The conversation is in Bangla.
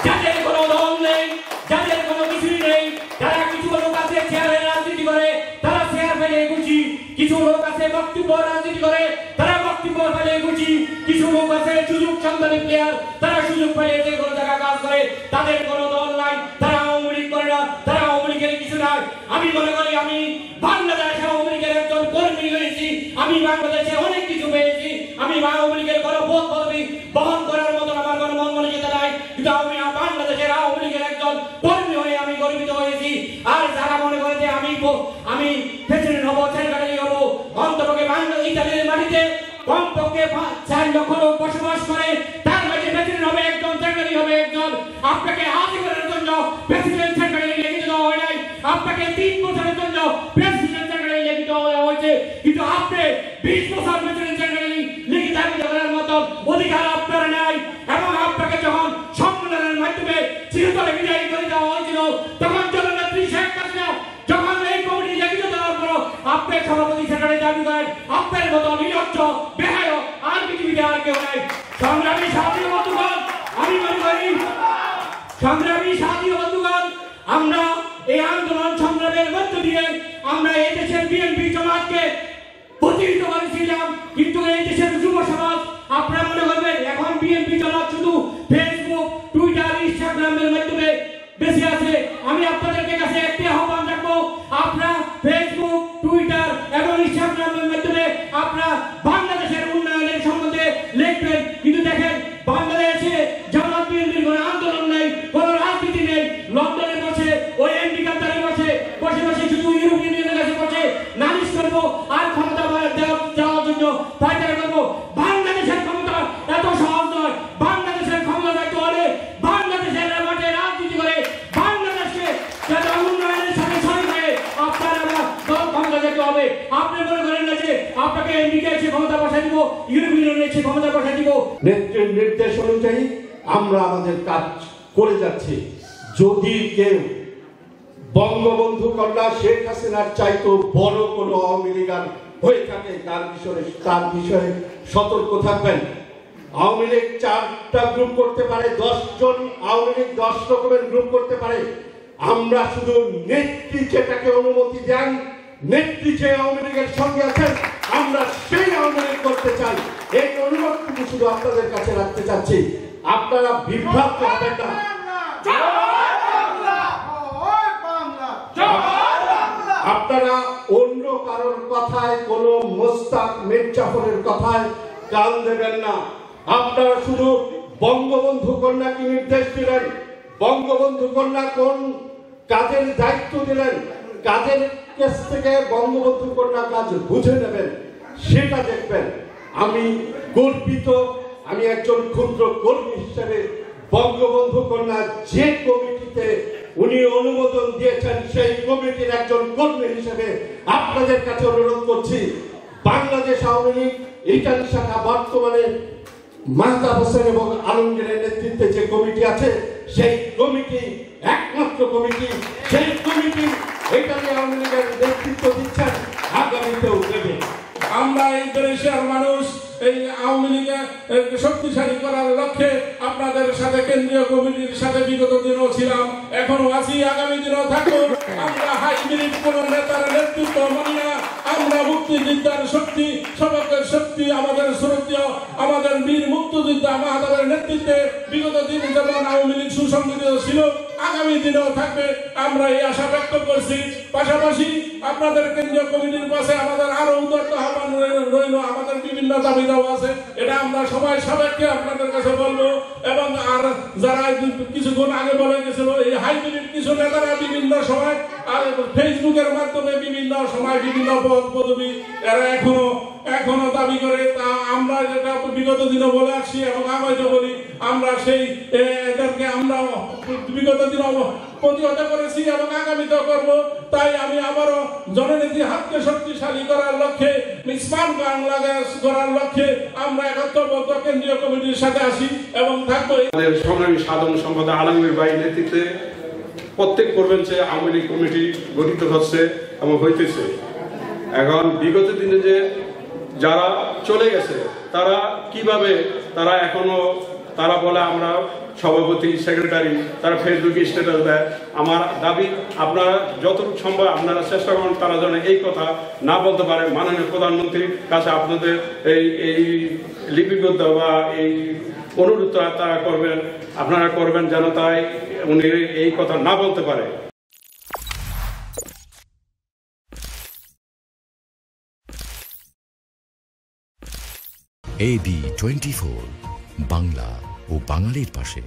যাদের কোনো দল নেই, যাদের কোনো কিছুই নেই, তারা কিছু লোক আছে চেয়ারে রাজনীতি করে, তারা চেয়ার ফেলে গুছি, কিছু লোক আছে বক্তব্য রাজনীতি করে, তারা বক্তব্য ফেলে গুছি, কিছু লোক আছে সুযোগ সন্ধানী প্লেয়ার, তারা সুযোগ পেলে যে কোনো জায়গায় কাজ করে, তাদের কোনো দল নাই, তারা আওয়ামী লীগ করে না, তারা আওয়ামী লীগের কিছু নাই। আমি মনে করি আমি বাংলাদেশ আওয়ামী লীগের একজন কর্মী হয়েছি, আমি বাংলাদেশে অনেক কিছু পেয়েছি, আমি আওয়ামী লীগের কোনো বোধ পদবি বহন করার মতন আমার কোনো মন মানসিকতা নাই, কিন্তু আমি বাংলাদেশের আওয়ামী লীগের একজন কর্মী হয়ে আমি গর্বিত হয়েছি। আর যারা মনে করে যে আমি প্রেসিডেন্ট হবো, সেক্রেটারি হবো, অন্তপক্ষে বাংলাদেশ ইতালির মাটিতে কমপক্ষে 4 লক্ষ লোক বসবাস করে, তার মাঝে প্রেসিডেন্ট হবে একজন, সেক্রেটারি হবে একজন। আপনাকে আজীবনের জন্য প্রেসিডেন্ট সেক্রেটারি লিখিত দেওয়া হয় নাই, আপনাকে 3 বছরের জন্য প্রেসিডেন্ট সেক্রেটারি লিখিত দেওয়া হয়েছে, কিন্তু আপনি 20 বছর প্রেসিডেন্ট সেক্রেটারি লিখিত দেওয়ার মতো অধিকার আপনার নাই। এবং আপনাকে যখন সম্মেলনের মাধ্যমে চিরতরে বিদায় করে দেওয়া হয়েছিল, তখন জননেত্রী শেখ হাসিনা যখন এই কমিটি লিখিত দেওয়ার পর আপনি সভাপতি সেক্রেটারি দাবি করেন, আপনার মতো নিরজ্জ বেহায় আর পৃথিবীতে আর কেউ নাই। সংগ্রামী সাথী বন্ধুগণ, আমি মনে করি সংগ্রামী সাথী বন্ধুগণ, আমরা এই আন্দোলন সংগ্রামের মধ্য দিয়ে আমরা এই দেশের বিএনপি জমাতকে প্রতিহিত করেছিলাম, কিন্তু এই দেশের যুব সমাজ আপনারা মনে করবেন এখন বিএনপি জমাত শুধু ফেসবুক, টুইটার, ইনস্টাগ্রামের মাধ্যমে বেশি আছে। আমি আপনাদের কাছে একটি আহ্বান রাখবো, আপনারা ফেসবুক, টুইটার এবং ইনস্টাগ্রামের মাধ্যমে আপনারা বাংলাদেশের উন্নয়নের সম্বন্ধে লিখবেন, কিন্তু দেখেন বাংলাদেশে জামাত বিএনপির কোনো আন্দোলন নেই, কোনো রাজনীতি নেই। লন্ডনে বসে ওই এমপি কাতারে বসে শুধু ইউরোপিয়ান ইউনিয়নের কাছে বসে নালিশ করবো আর ক্ষমতা যাওয়ার জন্য পায়চারা করবো। বাংলাদেশের ক্ষমতা এত সহজ নয়, বাংলাদেশের ক্ষমতা থাকতে হলে বাংলাদেশের মাঠে রাজনীতি করে বাংলাদেশকে উন্নয়নের সাথে শরীর হয়ে আপনার ক্ষমতা যেতে হবে। আপনি মনে করেন না যে আপনাকে এমপিকে এসে ক্ষমতা বসাই দিব, ইউরোপিয়ান এসে ক্ষমতা বসাই দিব। নেত্রীর নির্দেশ অনুযায়ী আমরা আমাদের কাজ করে যাচ্ছি। যদি কেউ বঙ্গবন্ধু কন্যা শেখ হাসিনার চাইতো বড় কোনো আওয়ামী লীগার হয়ে থাকে, তার বিষয়ে সতর্ক থাকবেন। আওয়ামী লীগ 4টা গ্রুপ করতে পারে, 10 জন আওয়ামী লীগ 10 রকমের গ্রুপ করতে পারে। আমরা শুধু নেত্রী যেটাকে অনুমতি দেন, নেত্রী যে আওয়ামী লীগের সঙ্গে আছেন, আমরা সেই আওয়ামী লীগ করতে চাই। এই অনুরোধটুকু শুধু আপনাদের কাছে রাখতে চাচ্ছি। আপনারা বিভ্রান্ত হবেন না। আপনারা অন্য কারোর কথায়, কোন মোস্তাক মির্জাফরের কথায় কান দেবেন না। আপনারা শুধু বঙ্গবন্ধু কন্যাকে নির্দেশ দিলেন, বঙ্গবন্ধু কন্যা কোন কাজের দায়িত্ব দিলেন, কাজের কাছ থেকে বঙ্গবন্ধু কন্যা কাজ বুঝে নেবেন, সেটা দেখবেন। আমি গর্বিত, আমি একজন ক্ষুদ্র কর্মী হিসেবে বঙ্গবন্ধু কন্যা যে কমিটিতে উনি অনুমোদন দিয়েছেন, সেই কমিটির একজন কর্মী হিসেবে আপনাদের কাছে অনুরোধ করছি, বাংলাদেশ আওয়ামী লীগ ইটালি শাখা বর্তমানে মাহতাব হোসেন এবং আলমগীরের নেতৃত্বে যে কমিটি আছে, সেই কমিটি একমাত্র কমিটি, সেই কমিটি ইটালি আওয়ামী লীগের নেতৃত্ব দিচ্ছেন, আগামীতেও দেবে। আমরা এই দেশের মানুষ এই আওয়ামী লীগকে শক্তিশালী করার লক্ষ্যে আপনাদের সাথে কেন্দ্রীয় কমিটির সাথে বিগত দিনও ছিলাম, এখনো আছি, আগামী দিনও থাকবো। আমরা হাইব্রিড কোন নেতার নেতৃত্ব মানি না। আমরা মুক্তিযোদ্ধার শক্তি, সবকের শক্তি, আমাদের শ্রদ্ধেয় আমাদের বীর মুক্তিযোদ্ধা মাহাতাবের নেতৃত্বে বিগত দিন যেমন আওয়ামী লীগ সুসংগঠিত ছিল, আগামী দিনেও থাকবে, আমরা এই আশা ব্যক্ত করছি। পাশাপাশি আপনাদের কেন্দ্রীয় কমিটির পাশে আমাদের আরো উদারত আহ্বান রইল, আমাদের বিভিন্ন দাবি দাওয়া আছে, এটা আমরা সবাই সাবেককে আপনাদের কাছে বলবো। এবং আর যারা কিছুক্ষণ আগে বলে গেছিল, এই হাইব্রিড কিছু নেতারা বিভিন্ন সময় আর ফেসবুকের মাধ্যমে বিভিন্ন সময় বিভিন্ন পদ পদবি এরা এখনো দাবি করে, তা আমরা যেটা বিগত দিনে বলে আসছি এবং আগামীতে বলি, আমরা সেই এদেরকে আমরা বিগত দিনে প্রতিহত করেছি এবং আগামীতেও করব। তাই আমি আবারও জননীতি হাতকে শক্তিশালী করার লক্ষ্যে, স্মার্ট বাংলাদেশ করার লক্ষ্যে আমরা একত্রবদ্ধ কেন্দ্রীয় কমিটির সাথে আসি এবং থাকবো। আমাদের সংগ্রামী সাধারণ সম্পাদক আলমগীর ভাই নেতৃত্বে প্রত্যেক প্রভিন্সে আওয়ামী লীগ কমিটি গঠিত হচ্ছে এবং হইতেছে। এখন বিগত দিনে যে যারা চলে গেছে, তারা কিভাবে তারা এখনো তারা বলে আমরা সভাপতি সেক্রেটারি, তারা ফেসবুকে স্ট্যাটাস দেয়। আমার দাবি আপনারা যতটুকু সম্ভব আপনারা চেষ্টা করুন তারা যেন এই কথা না বলতে পারে। মাননীয় প্রধানমন্ত্রীর কাছে আপনাদের এই লিপিবদ্ধ বা এই অনুরোধ তারা করবেন, আপনারা করবেন যেন তাই উনি এই কথা না বলতে পারে। AD24 বাংলা ও বাঙালির পাশে।